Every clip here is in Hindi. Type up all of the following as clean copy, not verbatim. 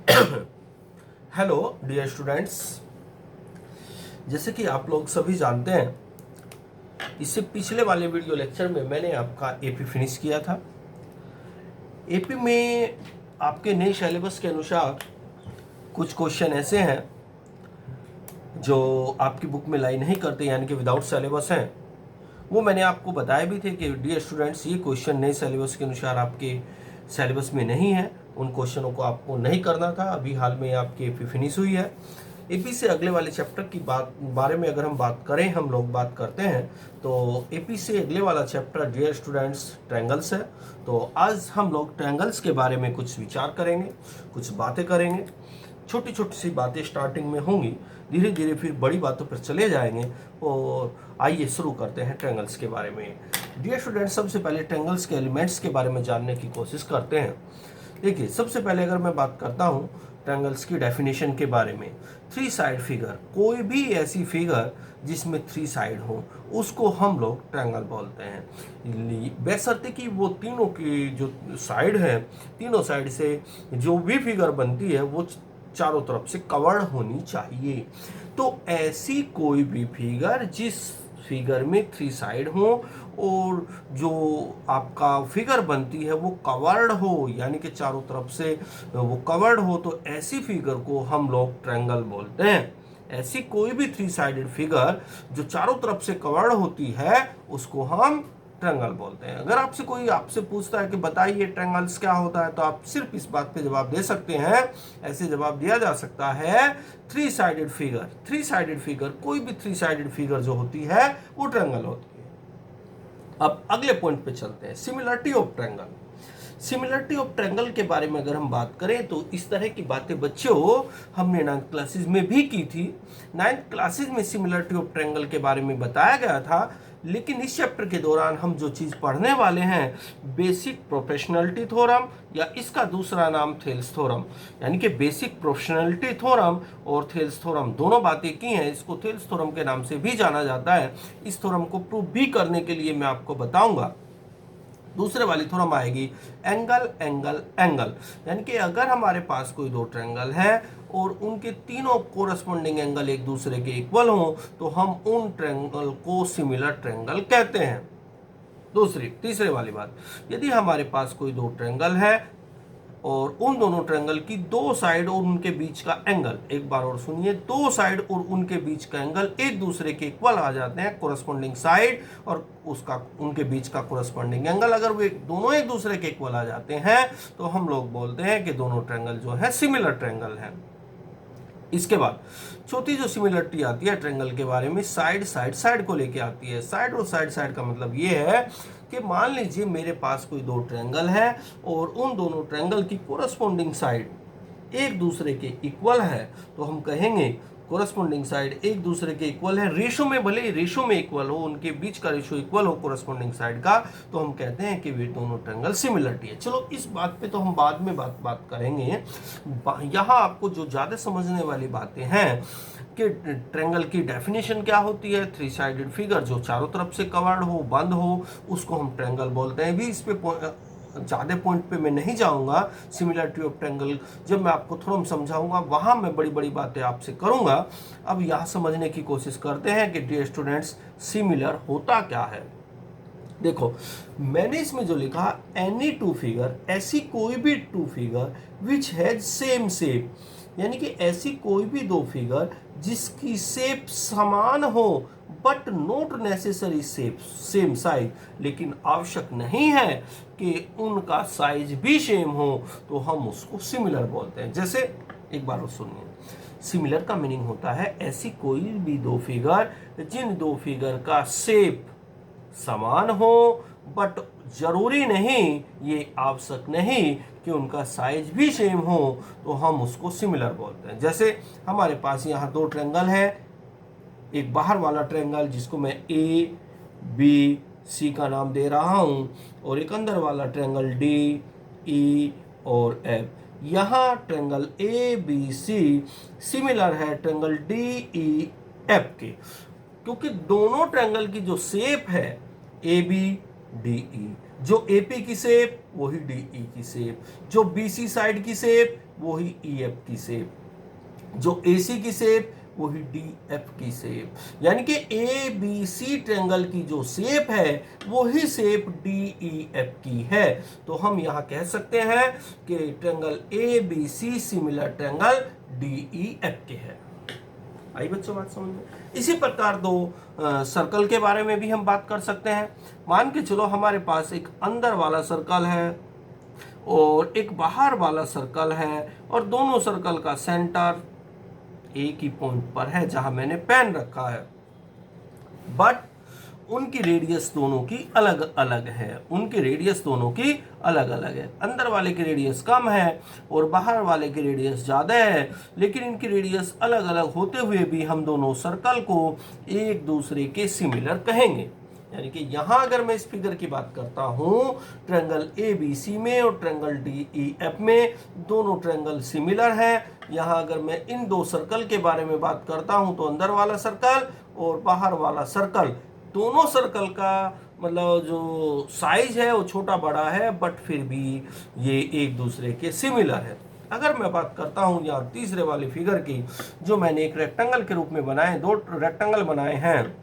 हेलो डियर स्टूडेंट्स, जैसे कि आप लोग सभी जानते हैं, इससे पिछले वाले वीडियो लेक्चर में मैंने आपका एपी फिनिश किया था। एपी में आपके नए सिलेबस के अनुसार कुछ क्वेश्चन ऐसे हैं जो आपकी बुक में लाई नहीं करते, यानी कि विदाउट सिलेबस हैं। वो मैंने आपको बताए भी थे कि डियर स्टूडेंट्स, ये क्वेश्चन नए सिलेबस के अनुसार आपके सिलेबस में नहीं है, उन क्वेश्चनों को आपको नहीं करना था। अभी हाल में आपकी एपी फिनिश हुई है। एपी से अगले वाले चैप्टर की बारे में अगर हम बात करें, हम लोग बात करते हैं, तो एपी से अगले वाला चैप्टर डियर स्टूडेंट्स ट्रायंगल्स है। तो आज हम लोग ट्रायंगल्स के बारे में कुछ विचार करेंगे, कुछ बातें करेंगे। छोटी छोटी सी बातें स्टार्टिंग में होंगी, धीरे धीरे फिर बड़ी बातों पर चले जाएंगे। और आइए शुरू करते हैं ट्रायंगल्स के बारे में। डियर स्टूडेंट्स, सबसे पहले ट्रायंगल्स के एलिमेंट्स के बारे में जानने की कोशिश करते हैं। देखिए, सबसे पहले अगर मैं बात करता हूँ ट्रायंगल्स की डेफिनेशन के बारे में, थ्री साइड फिगर, कोई भी ऐसी फिगर जिसमें थ्री साइड हो उसको हम लोग ट्रायंगल बोलते हैं। बशर्ते कि वो तीनों की जो साइड है, तीनों साइड से जो भी फिगर बनती है वो चारों तरफ से कवर्ड होनी चाहिए। तो ऐसी कोई भी फिगर जिस फिगर में थ्री साइड हो और जो आपका फिगर बनती है वो कवर्ड हो, यानी कि चारों तरफ से वो कवर्ड हो, तो ऐसी फिगर को हम लोग ट्रायंगल बोलते हैं। ऐसी कोई भी थ्री साइडेड फिगर जो चारों तरफ से कवर्ड होती है उसको हम ट्रायंगल बोलते हैं। अगर आपसे पूछता है कि बताइए ट्रायंगल्स क्या होता है, तो आप सिर्फ इस बात पे जवाब दे सकते हैं, ऐसे जवाब दिया जा सकता है, three sided figure. Three sided figure, कोई भी थ्री साइडेड फिगर जो होती है वो ट्रायंगल होती है। अब अगले पॉइंट पे चलते हैं, similarity of triangle. Similarity of triangle के बारे में अगर हम बात करें तो इस तरह की बातें बच्चों हमने 9th क्लासेस में भी की थी। 9th क्लासेस में सिमिलरिटी ऑफ ट्रायंगल के बारे में बताया गया था, लेकिन इस चैप्टर के दौरान हम जो चीज़ पढ़ने वाले हैं, बेसिक प्रोपोर्शनैलिटी थ्योरम, या इसका दूसरा नाम थेल्स थ्योरम, यानी कि बेसिक प्रोपोर्शनैलिटी थ्योरम और थेल्स थ्योरम, दोनों बातें की हैं। इसको थेल्स थ्योरम के नाम से भी जाना जाता है। इस थ्योरम को प्रूव भी करने के लिए मैं आपको बताऊंगा। दूसरे वाली थ्योरम आएगी एंगल एंगल एंगल, यानी कि अगर हमारे पास कोई दो ट्रायंगल है और उनके तीनों कोरस्पॉन्डिंग एंगल एक दूसरे के इक्वल हो तो हम उन ट्रायंगल को सिमिलर ट्रायंगल कहते हैं। तीसरे वाली बात, यदि हमारे पास कोई दो ट्रायंगल है और उन दोनों ट्रायंगल की दो साइड और उनके बीच का एंगल, एक बार और सुनिए, दो साइड और उनके बीच का एंगल एक दूसरे के इक्वल आ जाते हैं, कोरस्पॉन्डिंग साइड और उसका उनके बीच का कोरस्पॉन्डिंग एंगल, अगर वो दोनों एक दूसरे के इक्वल आ जाते हैं तो हम लोग बोलते हैं कि दोनों ट्रायंगल जो है सिमिलर ट्रायंगल है। इसके बाद चौथी जो सिमिलरिटी आती है ट्रायंगल के बारे में, साइड को लेके आती है। साइड और साइड का मतलब ये है कि मान लीजिए मेरे पास कोई दो ट्रायंगल है और उन दोनों ट्रायंगल की कोरस्पॉन्डिंग साइड एक दूसरे के इक्वल है, तो हम कहेंगे कोरस्पॉन्डिंग साइड एक दूसरे के इक्वल है, रेशो में, भले ही रेशो में इक्वल हो, उनके बीच का रेशो इक्वल हो कोरस्पॉन्डिंग साइड का, तो हम कहते हैं कि वे दोनों ट्रायंगल सिमिलरिटी है। चलो, इस बात पे तो हम बाद में बात करेंगे। यहाँ आपको जो ज़्यादा समझने वाली बातें हैं कि ट्रायंगल की डेफिनेशन क्या होती है, थ्री साइडेड फिगर जो चारों तरफ से कवर्ड हो, बंद हो, उसको हम ट्रायंगल बोलते हैं। भी इस पे ज़्यादा पॉइंट पे मैं नहीं जाऊंगा। सिमिलरिटी ऑफ ट्रायंगल जब मैं आपको थोड़ा समझाऊंगा वहां मैं बड़ी बड़ी बातें आपसे करूंगा। अब यहाँ समझने की कोशिश करते हैं कि डियर स्टूडेंट्स, सिमिलर होता क्या है। देखो, मैंने इसमें जो लिखा, एनी टू फिगर, ऐसी कोई भी two figure which has same shape, यानी कि ऐसी कोई भी दो फिगर जिसकी शेप समान हो but not necessary shape same size, लेकिन आवश्यक नहीं है कि उनका साइज भी सेम हो, तो हम उसको सिमिलर बोलते हैं। जैसे एक बार और सुनिए, सिमिलर का मीनिंग होता है ऐसी कोई भी दो फिगर जिन दो फिगर का शेप समान हो, बट जरूरी नहीं, ये आवश्यक नहीं कि उनका साइज भी सेम हो, तो हम उसको सिमिलर बोलते हैं। जैसे हमारे पास यहाँ दो ट्रायंगल है, एक बाहर वाला ट्रायंगल जिसको मैं ए बी सी का नाम दे रहा हूँ, और एक अंदर वाला ट्रायंगल डी ई और एफ। यहाँ triangle A B C similar है ट्रायंगल डी ई एफ के, क्योंकि दोनों ट्रायंगल की जो शेप है ए बी डी ई, जो ए पी की शेप वही डी ई की शेप, जो बी सी साइड की शेप वही ई एफ की शेप, जो ए सी की शेप वही डी एफ की शेप, यानी कि ए बी सी ट्रायंगल की जो शेप है वही शेप डी ई एफ की है। तो हम यहाँ कह सकते हैं कि triangle A B C similar triangle D E F के है। आई बच्चों बात समझ में? इसी प्रकार दो सर्कल के बारे में भी हम बात कर सकते हैं। मान के चलो हमारे पास एक अंदर वाला सर्कल है और एक बाहर वाला सर्कल है, और दोनों सर्कल का सेंटर एक ही पॉइंट पर है जहां मैंने पेन रखा है, बट उनकी रेडियस दोनों की अलग अलग है। उनकी रेडियस दोनों की अलग अलग है। अंदर वाले की रेडियस कम है और बाहर वाले की रेडियस ज़्यादा है, लेकिन इनकी रेडियस अलग अलग होते हुए भी हम दोनों सर्कल को एक दूसरे के सिमिलर कहेंगे। यानी कि यहाँ अगर मैं इस फिगर की बात करता हूँ, ट्रायंगल ए बी सी में और ट्रायंगल डी ई एफ में दोनों ट्रायंगल सिमिलर हैं। यहाँ अगर मैं इन दो सर्कल के बारे में बात करता हूँ तो अंदर वाला सर्कल और बाहर वाला सर्कल, दोनों सर्कल का मतलब जो साइज है वो छोटा बड़ा है, बट फिर भी ये एक दूसरे के सिमिलर है। अगर मैं बात करता हूँ यहाँ तीसरे वाले फिगर की, जो मैंने एक रेक्टेंगल के रूप में बनाए, दो रेक्टेंगल बनाए हैं,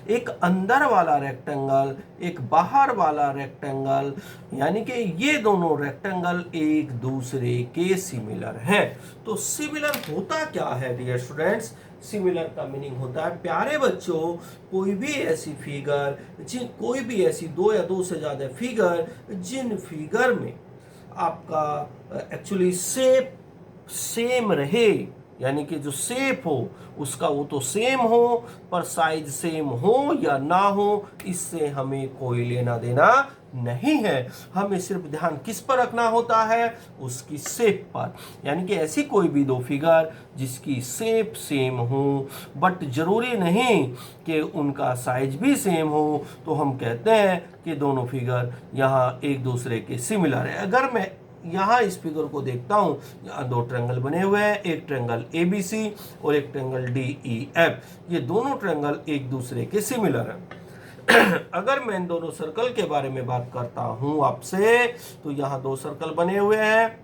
एक अंदर वाला रेक्टेंगल, एक बाहर वाला रेक्टेंगल, यानी कि ये दोनों रेक्टेंगल एक दूसरे के सिमिलर हैं। तो सिमिलर होता क्या है डियर स्टूडेंट्स? सिमिलर का मीनिंग होता है प्यारे बच्चों, कोई भी ऐसी फिगर, कोई भी ऐसी दो या दो से ज्यादा फिगर जिन फिगर में आपका एक्चुअली शेप सेम रहे, यानी कि जो शेप हो उसका वो तो सेम हो, पर साइज सेम हो या ना हो, इससे हमें कोई लेना देना नहीं है। हमें सिर्फ ध्यान किस पर रखना होता है? उसकी शेप पर। यानी कि ऐसी कोई भी दो फिगर जिसकी शेप सेम हो, बट जरूरी नहीं कि उनका साइज भी सेम हो, तो हम कहते हैं कि दोनों फिगर यहाँ एक दूसरे के सिमिलर है। अगर मैं यहाँ इस फिगर को देखता हूँ, यहाँ दो ट्रायंगल बने हुए हैं, एक ट्रायंगल ए बी सी और एक ट्रायंगल डी ई एफ। ये दोनों ट्रायंगल एक दूसरे के सिमिलर हैं। अगर मैं इन दोनों सर्कल के बारे में बात करता हूँ आपसे, तो यहाँ दो सर्कल बने हुए हैं,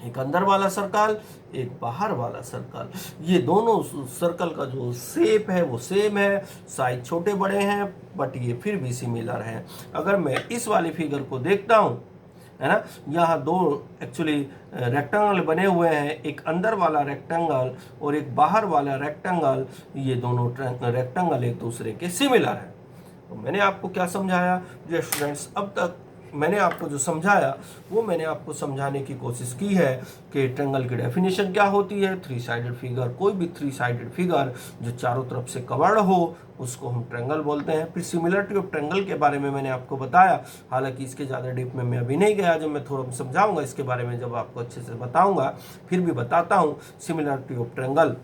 एक अंदर वाला सर्कल, एक बाहर वाला सर्कल। ये दोनों सर्कल का जो शेप है वो सेम है, साइज छोटे बड़े हैं, बट ये फिर भी सिमिलर हैं। अगर मैं इस वाली फिगर को देखता हूँ, है ना, यहाँ दो एक्चुअली रेक्टेंगल बने हुए हैं, एक अंदर वाला रेक्टेंगल और एक बाहर वाला रेक्टेंगल, ये दोनों रेक्टेंगल एक दूसरे के सिमिलर हैं। तो मैंने आपको क्या समझाया डियर स्टूडेंट्स? अब तक मैंने आपको जो समझाया वो मैंने आपको समझाने की कोशिश की है कि ट्रायंगल की डेफिनेशन क्या होती है। थ्री साइडेड फिगर, कोई भी थ्री साइडेड फिगर जो चारों तरफ से कवर्ड हो उसको हम ट्रायंगल बोलते हैं। फिर सिमिलरिटी ऑफ ट्रायंगल के बारे में मैंने आपको बताया, हालांकि इसके ज़्यादा डीप में मैं अभी नहीं गया, जब मैं थोड़ा समझाऊंगा इसके बारे में, जब आपको अच्छे से बताऊंगा। फिर भी बताता हूँ सिमिलरिटी ऑफ ट्रायंगल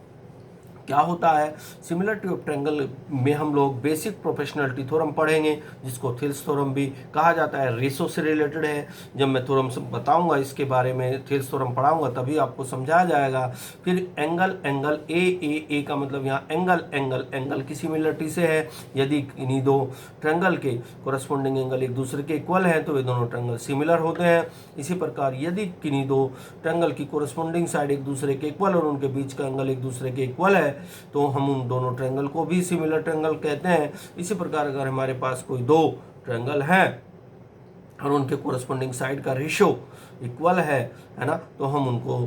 क्या होता है। सिमिलरिटी ऑफ ट्रायंगल में हम लोग बेसिक प्रोपोर्शनलिटी थ्योरम पढ़ेंगे, जिसको थिल्स थ्योरम भी कहा जाता है, रेशो से रिलेटेड है। जब मैं थ्योरम बताऊंगा इसके बारे में, थिल्स थ्योरम पढ़ाऊंगा, तभी आपको समझाया जाएगा। फिर एंगल, एंगल ए का मतलब यहाँ एंगल की सिमिलरिटी से है। यदि इन्हीं दो ट्रायंगल के कोरस्पॉन्डिंग एंगल एक दूसरे के इक्वल हैं तो वे दोनों ट्रायंगल सिमिलर होते हैं। इसी प्रकार यदि किन्हीं दो ट्रायंगल की कोरस्पॉन्डिंग साइड एक दूसरे के इक्वल और उनके बीच का एंगल एक दूसरे के इक्वल है, तो हम उन दोनों ट्रायंगल को भी सिमिलर ट्रायंगल कहते हैं। इसी प्रकार अगर हमारे पास कोई दो ट्रायंगल हैं और उनके कोरस्पॉन्डिंग साइड का रेशियो इक्वल है ना, तो हम उनको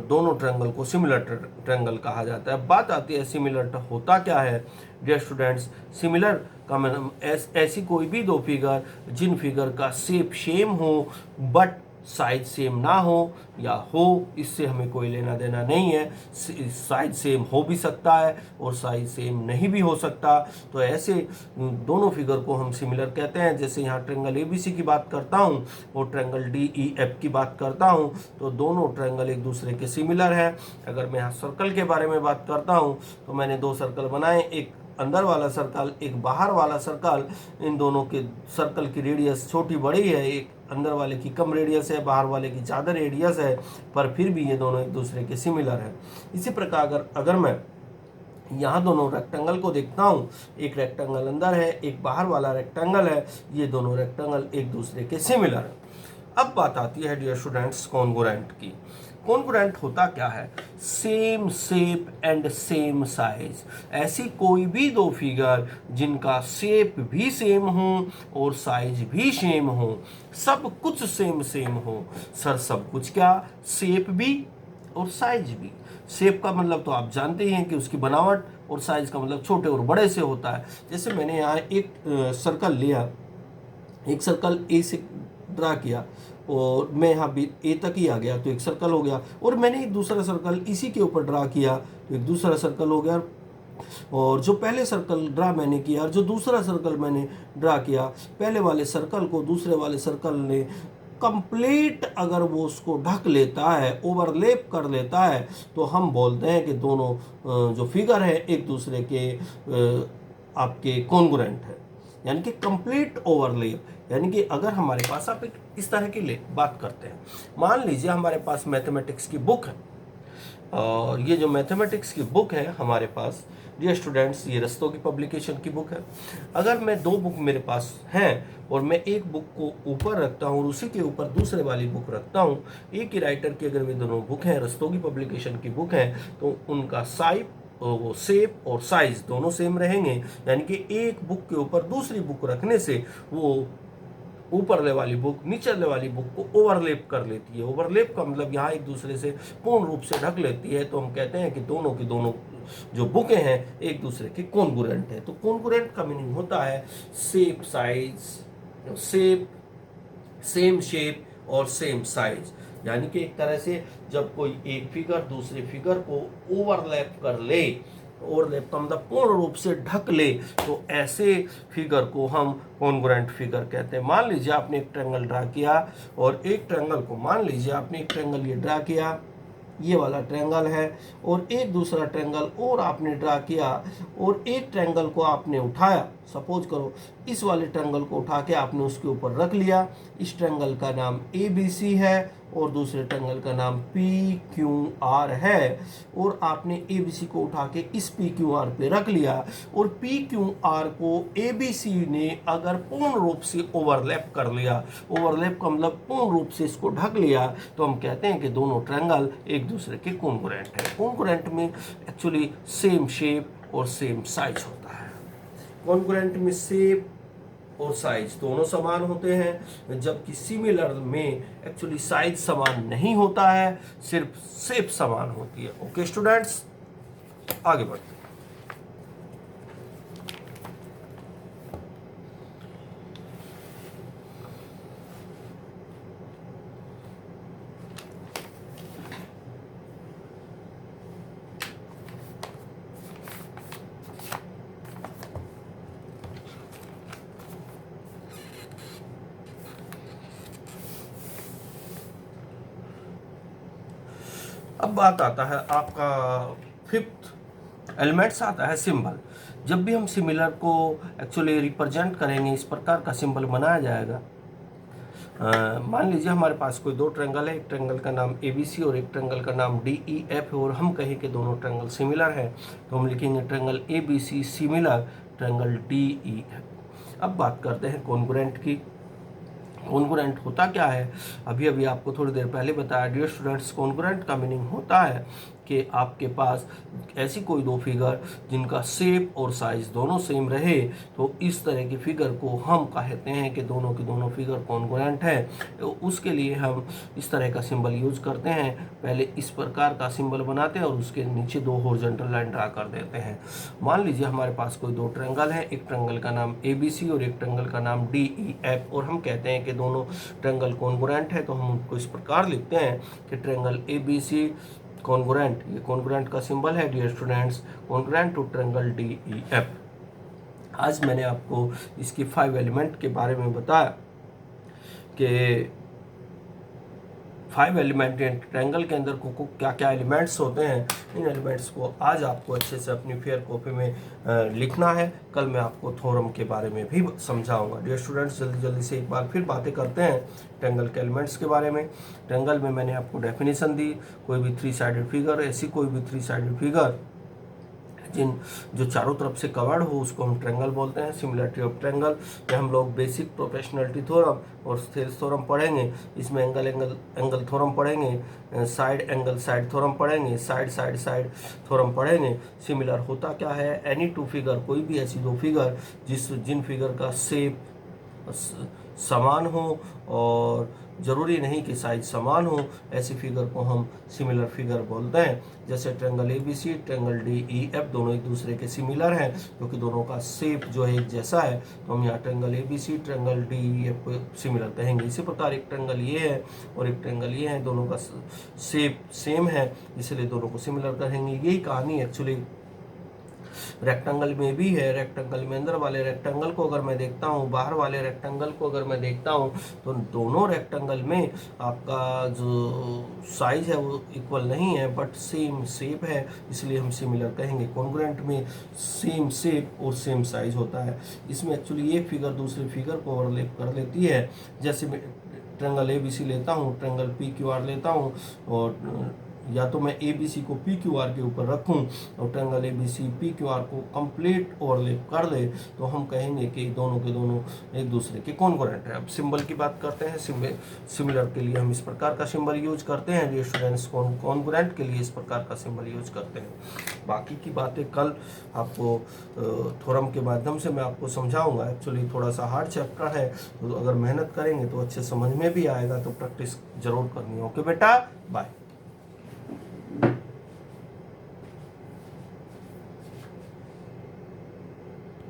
दोनों ट्रायंगल को सिमिलर ट्रायंगल कहा जाता है। बात आती है सिमिलर होता क्या है डियर स्टूडेंट्स? सिमिलर का मतलब ऐसी कोई भी दो फिगर जिन फिगर का शेप सेम हो बट साइज सेम ना हो या हो, इससे हमें कोई लेना देना नहीं है। साइज सेम हो भी सकता है और साइज सेम नहीं भी हो सकता, तो ऐसे दोनों फिगर को हम सिमिलर कहते हैं। जैसे यहाँ ट्रायंगल एबीसी की बात करता हूँ और ट्रायंगल डीईएफ की बात करता हूँ, तो दोनों ट्रायंगल एक दूसरे के सिमिलर हैं। अगर मैं यहाँ सर्कल के बारे में बात करता हूँ तो मैंने दो सर्कल बनाए, एक अंदर वाला सर्कल, एक बाहर वाला सर्कल। इन दोनों के सर्कल की रेडियस छोटी बड़ी है, एक अंदर वाले की कम रेडियस है, बाहर वाले की ज़्यादा रेडियस है, पर फिर भी ये दोनों एक दूसरे के सिमिलर हैं। इसी प्रकार अगर मैं यहाँ दोनों रेक्टेंगल को देखता हूँ, एक रेक्टेंगल अंदर है, एक बाहर वाला रेक्टेंगल है, ये दोनों रेक्टेंगल एक दूसरे के सिमिलर हैं। अब बात आती है डियर स्टूडेंट्स कॉन्ग्रुएंट की। कॉन्ग्रुएंट होता क्या है? Same shape and same size. ऐसी कोई भी दो फिगर जिनका शेप भी सेम हो और साइज भी सेम हो, सब कुछ सेम सेम हो। सर सब कुछ क्या? शेप भी और साइज भी। शेप का मतलब तो आप जानते ही हैं कि उसकी बनावट, और साइज का मतलब छोटे और बड़े से होता है। जैसे मैंने यहाँ एक सर्कल लिया, एक सर्कल ए से ड्रा किया और मैं यहाँ भी ए तक ही आ गया तो एक सर्कल हो गया, और मैंने एक दूसरा सर्कल इसी के ऊपर ड्रा किया तो एक दूसरा सर्कल हो गया। और जो पहले सर्कल ड्रा मैंने किया और जो दूसरा सर्कल मैंने ड्रा किया, पहले वाले सर्कल को दूसरे वाले सर्कल ने कंप्लीट अगर वो उसको ढक लेता है, ओवरलैप कर लेता है, तो हम बोलते हैं कि दोनों जो फिगर है एक दूसरे के आपके कॉन्ग्रुएंट है, यानी कि कंप्लीट ओवरलैप। यानी कि अगर हमारे पास आप एक इस तरह की बात करते हैं, मान लीजिए हमारे पास मैथमेटिक्स की बुक है, और ये जो मैथमेटिक्स की बुक है हमारे पास, डियर स्टूडेंट्स, ये रस्तों की पब्लिकेशन की बुक है। अगर मैं दो बुक मेरे पास हैं और मैं एक बुक को ऊपर रखता हूँ और उसी के ऊपर दूसरे वाली बुक रखता हूँ, एक ही राइटर की अगर वे दोनों बुक हैं, रस्तों की पब्लिकेशन की बुक हैं, तो उनका वो शेप और साइज दोनों सेम रहेंगे। यानी कि एक बुक के ऊपर दूसरी बुक रखने से वो ऊपरले वाली बुक निचले वाली बुक को ओवरलैप कर लेती है। ओवरलैप का मतलब यहाँ एक दूसरे से पूर्ण रूप से ढक लेती है, तो हम कहते हैं कि दोनों की दोनों जो बुकें हैं एक दूसरे के कॉन्ग्रुएंट है। तो कॉन्ग्रुएंट का मीनिंग होता है shape size, shape same shape और सेम साइज। यानी कि एक तरह से जब कोई एक फिगर दूसरे फिगर को ओवरलैप कर ले, ओवरलैप का मतलब पूर्ण रूप से ढक ले, तो ऐसे फिगर को हम कॉन्ग्रुएंट फिगर कहते हैं। मान लीजिए आपने एक ट्रायंगल ड्रा किया और एक ट्रायंगल को, मान लीजिए आपने एक ट्रायंगल ये ड्रा किया, ये वाला ट्रायंगल है, और एक दूसरा ट्रायंगल और आपने ड्रा किया, और एक ट्रायंगल को आपने उठाया, सपोज करो इस वाले ट्रायंगल को उठा के आपने उसके ऊपर रख लिया। इस ट्रायंगल का नाम ABC है और दूसरे ट्रायंगल का नाम PQR है, और आपने ABC को उठा के इस PQR पे रख लिया, और PQR को ABC ने अगर पूर्ण रूप से ओवरलैप कर लिया, ओवरलैप का मतलब पूर्ण रूप से इसको ढक लिया, तो हम कहते हैं कि दोनों ट्रायंगल एक दूसरे के कॉन्ग्रुएंट है। कॉन्ग्रुएंट में एक्चुअली सेम शेप और सेम साइज होता है। कॉन्ग्रुएंट में शेप और साइज दोनों समान होते हैं, जबकि सिमिलर में एक्चुअली साइज समान नहीं होता है, सिर्फ शेप समान होती है। ओके स्टूडेंट्स, आगे बढ़ते हैं। अब बात आता है आपका फिफ्थ एलिमेंट्स आता है सिंबल। जब भी हम सिमिलर को एक्चुअली रिप्रेजेंट करेंगे, इस प्रकार का सिंबल बनाया जाएगा। मान लीजिए हमारे पास कोई दो ट्रायंगल है, एक ट्रायंगल का नाम ABC और एक ट्रायंगल का नाम DEF है, और हम कहें कि दोनों ट्रायंगल सिमिलर है, तो हम लिखेंगे triangle ABC similar triangle DEF। अब बात करते हैं कॉन्ग्रुएंट की। कॉन्ग्रुएंट होता क्या है? अभी अभी आपको थोड़ी देर पहले बताया डियर स्टूडेंट्स, कॉन्ग्रुएंट का मीनिंग होता है कि आपके पास ऐसी कोई दो फिगर जिनका शेप और साइज दोनों सेम रहे, तो इस तरह की फिगर को हम कहते हैं कि दोनों की दोनों फिगर कॉन्ग्रुएंट है। तो उसके लिए हम इस तरह का सिंबल यूज करते हैं। पहले इस प्रकार का सिंबल बनाते हैं और उसके नीचे दो हॉरिजॉन्टल लाइन ड्रा कर देते हैं। मान लीजिए हमारे पास कोई दो ट्रायंगल है, एक ट्रायंगल का नाम ABC और एक ट्रायंगल का नाम DEF, और हम कहते हैं कि दोनों ट्रायंगल कॉन्ग्रुएंट है, तो हम उनको इस प्रकार लिखते हैं कि ट्रायंगल ABC कॉन्ग्रुएंट, ये कॉन्ग्रुएंट का सिंबल है dear students, congruent to triangle DEF। आज मैंने आपको इसकी 5 एलिमेंट के बारे में बताया कि 5 एलिमेंट ट्रायंगल के अंदर को क्या क्या एलिमेंट्स होते हैं। इन एलिमेंट्स को आज आपको अच्छे से अपनी फेयर कॉपी में लिखना है। कल मैं आपको थ्योरम के बारे में भी समझाऊंगा। डियर स्टूडेंट्स, जल्दी जल्दी से एक बार फिर बातें करते हैं ट्रायंगल के एलिमेंट्स के बारे में। ट्रायंगल में मैंने आपको डेफिनेशन दी, कोई भी 3 साइडेड फिगर, ऐसी कोई भी 3 साइडेड फिगर जिन जो चारों तरफ से कवर्ड हो उसको हम ट्रेंगल बोलते हैं। सिमिलरिटी ऑफ ट्रेंगल में हम लोग बेसिक प्रोपोर्शनलिटी थ्योरम और थेल्स थ्योरम पढ़ेंगे। इसमें एंगल थ्योरम पढ़ेंगे, साइड एंगल साइड थ्योरम पढ़ेंगे, साइड साइड साइड थ्योरम पढ़ेंगे। सिमिलर होता क्या है, एनी टू फिगर, कोई भी ऐसी दो फिगर जिन फिगर का शेप समान हो और जरूरी नहीं कि साइज समान हो, ऐसी फिगर को हम सिमिलर फिगर बोलते हैं। जैसे ट्रेंगल ABC, ट्रेंगल DEF दोनों एक दूसरे के सिमिलर हैं क्योंकि दोनों का शेप जो है एक जैसा है, तो हम यहाँ ट्रेंगल ABC, ट्रेंगल DEF को सिमिलर कहेंगे। इसी प्रकार एक ट्रेंगल ये है और एक ट्रेंगल ये है, दोनों का शेप सेम है, इसलिए दोनों को सिमिलर कहेंगे। यही कहानी एक्चुअली रेक्टेंगल में भी है। रेक्टेंगल में अंदर वाले रेक्टेंगल को अगर मैं देखता हूँ, बाहर वाले रेक्टेंगल को अगर मैं देखता हूँ, तो दोनों रेक्टेंगल में आपका जो साइज है वो इक्वल नहीं है बट सेम शेप है, इसलिए हम सिमिलर कहेंगे। कॉन्ग्रुएंट में सेम शेप और सेम साइज होता है। इसमें एक्चुअली एक फिगर दूसरी फिगर को ओवरलैप कर लेती है। जैसे मैं ट्रेंगल ABC लेता हूँ, ट्रेंगल PQR लेता हूँ, और या तो मैं ABC को PQR के ऊपर रखूं और ट्रेंगल ABC PQR को कंप्लीट ओवरलैप कर ले, तो हम कहेंगे कि दोनों के दोनों एक दूसरे के कॉन्ग्रुएंट है। अब सिंबल की बात करते हैं। सिमिलर के लिए हम इस प्रकार का सिंबल यूज करते हैं, डियर स्टूडेंट्स। कॉन्ग्रुएंट के लिए इस प्रकार का सिंबल यूज करते हैं। बाकी की बातें कल आपको थ्योरम के माध्यम से मैं आपको समझाऊंगा। एक्चुअली थोड़ा सा हार्ड चैप्टर है, तो अगर मेहनत करेंगे तो अच्छे समझ में भी आएगा, तो प्रैक्टिस जरूर करनी है। ओके बेटा, बाय।